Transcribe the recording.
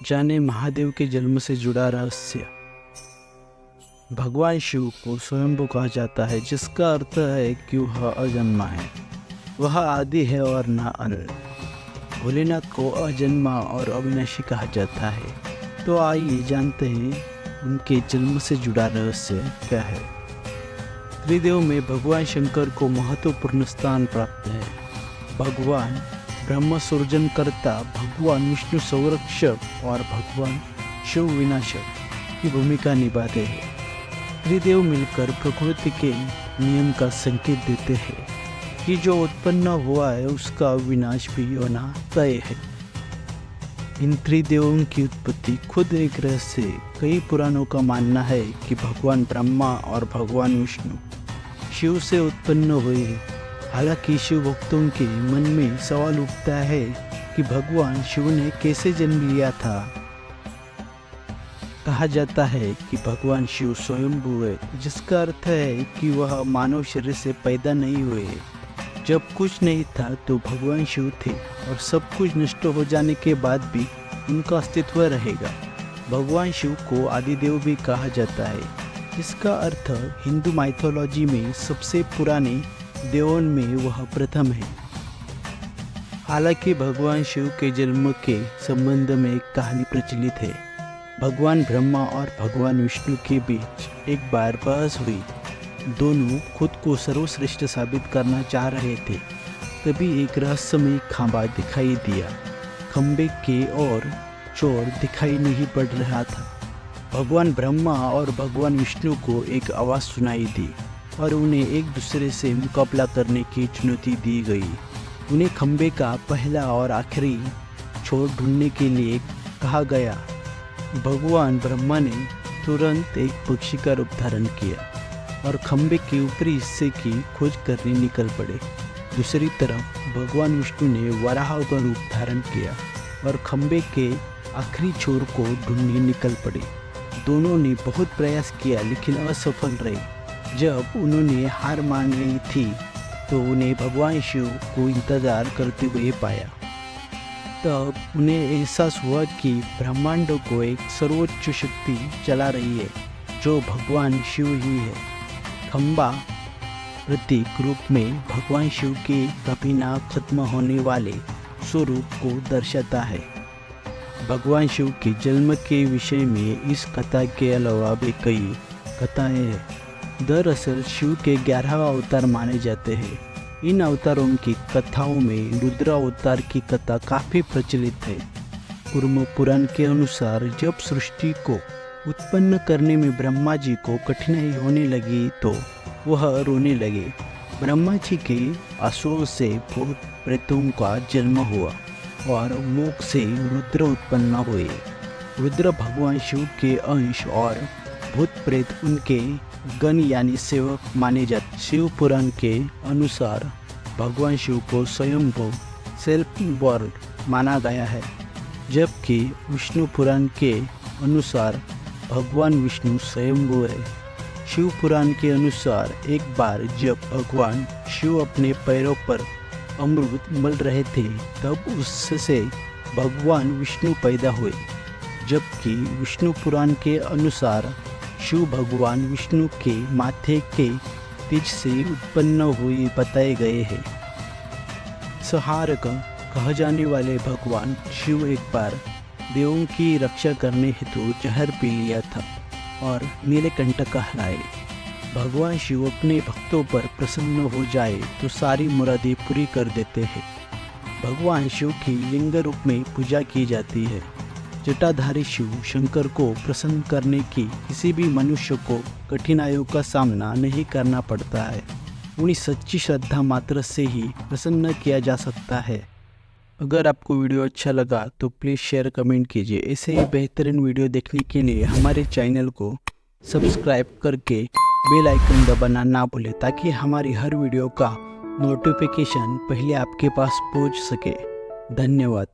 जाने महादेव के जन्म से जुड़ा रहस्य। भगवान शिव को स्वयंभू कहा जाता है, जिसका अर्थ है कि वह अजन्मा है, वह आदि है और ना अंत। भोलेनाथ को अजन्मा और अविनाशी कहा जाता है। तो आइए जानते हैं उनके जन्म से जुड़ा रहस्य क्या है। त्रिदेव में भगवान शंकर को महत्वपूर्ण स्थान प्राप्त है। भगवान ब्रह्म सृजनकर्ता, भगवान विष्णु संरक्षक और भगवान शिव विनाशक की भूमिका निभाते हैं। त्रिदेव मिलकर प्रकृति के नियम का संकेत देते हैं कि जो उत्पन्न हुआ है उसका विनाश भी होना तय है। इन त्रिदेवों की उत्पत्ति खुद एक रहस्य है। कई पुराणों का मानना है कि भगवान ब्रह्मा और भगवान विष्णु शिव से उत्पन्न हुए। हालांकि शिव भक्तों के मन में सवाल उठता है कि भगवान शिव ने कैसे जन्म लिया था। कहा जाता है कि भगवान शिव स्वयंभू है, जिसका अर्थ है कि वह मानव शरीर से पैदा नहीं हुए। जब कुछ नहीं था तो भगवान शिव थे और सब कुछ नष्ट हो जाने के बाद भी उनका अस्तित्व रहेगा। भगवान शिव को आदिदेव भी कहा जाता है। इसका अर्थ हिंदू माइथोलॉजी में सबसे पुराने देवों में वह प्रथम है। हालांकि भगवान शिव के जन्म के संबंध में एक कहानी प्रचलित है। भगवान ब्रह्मा और भगवान विष्णु के बीच एक बार बहस हुई। दोनों खुद को सर्वश्रेष्ठ साबित करना चाह रहे थे। तभी एक रहस्यमय खंभा दिखाई दिया। खंभे के और चोर दिखाई नहीं पड़ रहा था। भगवान ब्रह्मा और भगवान विष्णु को एक आवाज़ सुनाई दी और उन्हें एक दूसरे से मुकाबला करने की चुनौती दी गई। उन्हें खंभे का पहला और आखिरी छोर ढूंढने के लिए कहा गया। भगवान ब्रह्मा ने तुरंत एक पक्षी का रूप धारण किया और खंभे के ऊपरी हिस्से की खोज करने निकल पड़े। दूसरी तरफ भगवान विष्णु ने वराह का रूप धारण किया और खंभे के आखिरी छोर को ढूंढने निकल पड़े। दोनों ने बहुत प्रयास किया लेकिन असफल रहे। जब उन्होंने हार मान ली थी तो उन्हें भगवान शिव को इंतजार करते हुए पाया। तब उन्हें एहसास हुआ कि ब्रह्मांड को एक सर्वोच्च शक्ति चला रही है, जो भगवान शिव ही है। खंभा प्रतीक रूप में भगवान शिव के कभी ना खत्म होने वाले स्वरूप को दर्शाता है। भगवान शिव के जन्म के विषय में इस कथा के अलावा भी कई कथाएं हैं। दरअसल शिव के 11 अवतार माने जाते हैं। इन अवतारों की कथाओं में रुद्र अवतार की कथा काफ़ी प्रचलित है। कूर्म पुराण के अनुसार जब सृष्टि को उत्पन्न करने में ब्रह्मा जी को कठिनाई होने लगी तो वह रोने लगे। ब्रह्मा जी के असुरों से भूत प्रेतों का जन्म हुआ और मुख से रुद्र उत्पन्न हुए। रुद्र भगवान शिव के अंश और भूत प्रेत उनके गण यानी सेवक माने जाते। शिव पुराण के अनुसार भगवान शिव को स्वयंभू सेल्फ बॉर्न माना गया है, जबकि विष्णु पुराण के अनुसार भगवान विष्णु स्वयंभू है। शिव पुराण के अनुसार एक बार जब भगवान शिव अपने पैरों पर अमृत मल रहे थे तब उससे भगवान विष्णु पैदा हुए, जबकि विष्णु पुराण के अनुसार शिव भगवान विष्णु के माथे के तेज से उत्पन्न हुए बताए गए हैं। संहारक कहा जाने वाले भगवान शिव एक बार देवों की रक्षा करने हेतु जहर पी लिया था और नीलकंठ कहलाए। भगवान शिव अपने भक्तों पर प्रसन्न हो जाए तो सारी मुरादें पूरी कर देते हैं। भगवान शिव की लिंग रूप में पूजा की जाती है। जटाधारी शिव शंकर को प्रसन्न करने की किसी भी मनुष्य को कठिनाइयों का सामना नहीं करना पड़ता है। उन्हें सच्ची श्रद्धा मात्र से ही प्रसन्न किया जा सकता है। अगर आपको वीडियो अच्छा लगा तो प्लीज़ शेयर कमेंट कीजिए। ऐसे ही बेहतरीन वीडियो देखने के लिए हमारे चैनल को सब्सक्राइब करके बेल आइकन दबाना ना भूलें, ताकि हमारी हर वीडियो का नोटिफिकेशन पहले आपके पास पहुंच सके। धन्यवाद।